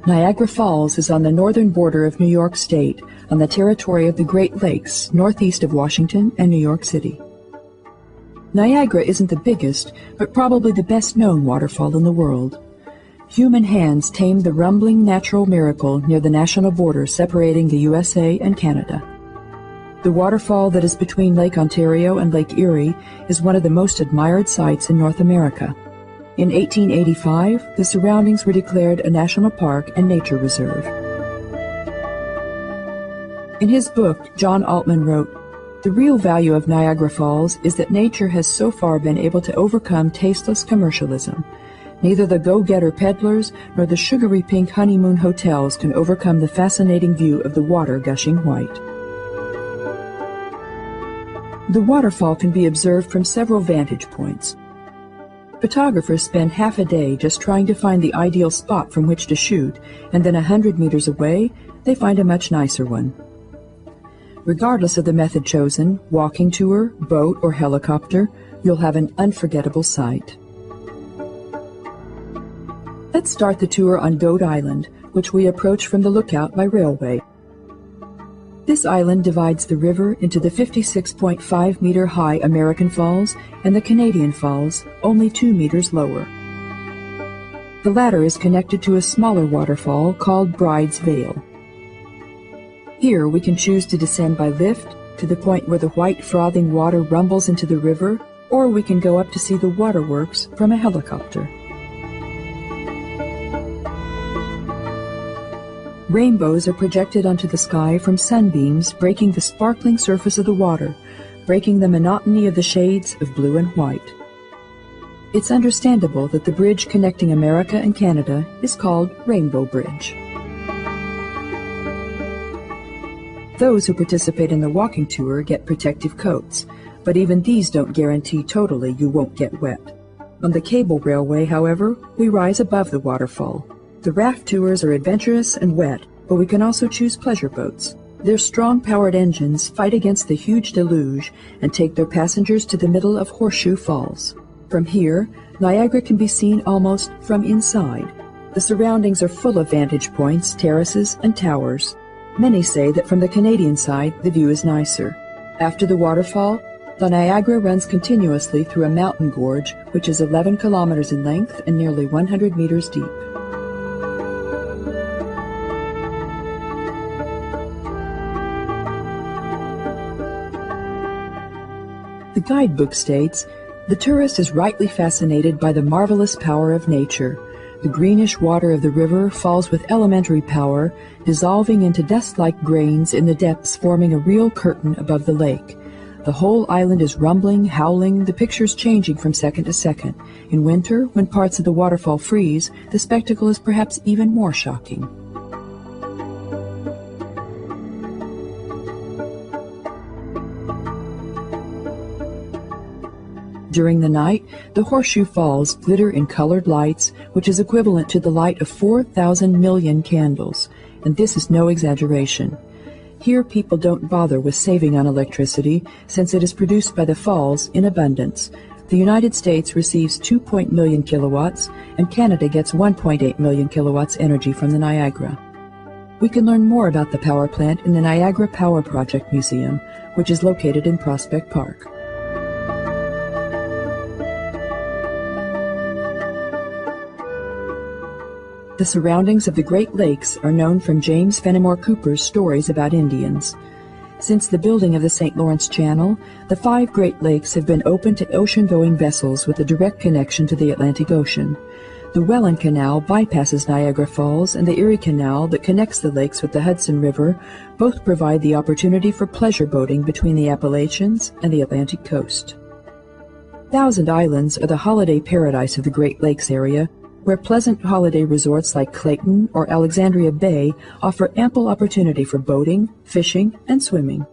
Niagara Falls is on the northern border of New York State, on the territory of the Great Lakes, northeast of Washington and New York City. Niagara isn't the biggest, but probably the best-known waterfall in the world. Human hands tamed the rumbling natural miracle near the national border separating the USA and Canada. The waterfall that is between Lake Ontario and Lake Erie is one of the most admired sights in North America. In 1885, the surroundings were declared a national park and nature reserve. In his book, John Altman wrote, "The real value of Niagara Falls is that nature has so far been able to overcome tasteless commercialism. Neither the go-getter peddlers nor the sugary pink honeymoon hotels can overcome the fascinating view of the water gushing white." The waterfall can be observed from several vantage points. Photographers spend half a day just trying to find the ideal spot from which to shoot, and then 100 meters away, they find a much nicer one. Regardless of the method chosen, walking tour, boat, or helicopter, you'll have an unforgettable sight. Let's start the tour on Goat Island, which we approach from the lookout by railway. This island divides the river into the 56.5-meter-high American Falls and the Canadian Falls, only 2 meters lower. The latter is connected to a smaller waterfall called Bride's Veil. Here we can choose to descend by lift to the point where the white frothing water rumbles into the river, or we can go up to see the waterworks from a helicopter. Rainbows are projected onto the sky from sunbeams breaking the sparkling surface of the water, breaking the monotony of the shades of blue and white. It's understandable that the bridge connecting America and Canada is called Rainbow Bridge. Those who participate in the walking tour get protective coats, but even these don't guarantee totally you won't get wet. On the cable railway, however, we rise above the waterfall. The raft tours are adventurous and wet, but we can also choose pleasure boats. Their strong-powered engines fight against the huge deluge and take their passengers to the middle of Horseshoe Falls. From here, Niagara can be seen almost from inside. The surroundings are full of vantage points, terraces, and towers. Many say that from the Canadian side, the view is nicer. After the waterfall, the Niagara runs continuously through a mountain gorge, which is 11 kilometers in length and nearly 100 meters deep. The guidebook states, "The tourist is rightly fascinated by the marvelous power of nature. The greenish water of the river falls with elementary power, dissolving into dust-like grains in the depths, forming a real curtain above the lake. The whole island is rumbling, howling, the pictures changing from second to second. In winter, when parts of the waterfall freeze, the spectacle is perhaps even more shocking." During the night, the Horseshoe Falls glitter in colored lights, which is equivalent to the light of 4,000 million candles, and this is no exaggeration. Here people don't bother with saving on electricity, since it is produced by the falls in abundance. The United States receives 2 million kilowatts, and Canada gets 1.8 million kilowatts energy from the Niagara. We can learn more about the power plant in the Niagara Power Project Museum, which is located in Prospect Park. The surroundings of the Great Lakes are known from James Fenimore Cooper's stories about Indians. Since the building of the St. Lawrence Channel, the 5 Great Lakes have been open to ocean-going vessels with a direct connection to the Atlantic Ocean. The Welland Canal bypasses Niagara Falls, and the Erie Canal that connects the lakes with the Hudson River both provide the opportunity for pleasure boating between the Appalachians and the Atlantic coast. Thousand Islands are the holiday paradise of the Great Lakes area, where pleasant holiday resorts like Clayton or Alexandria Bay offer ample opportunity for boating, fishing, and swimming.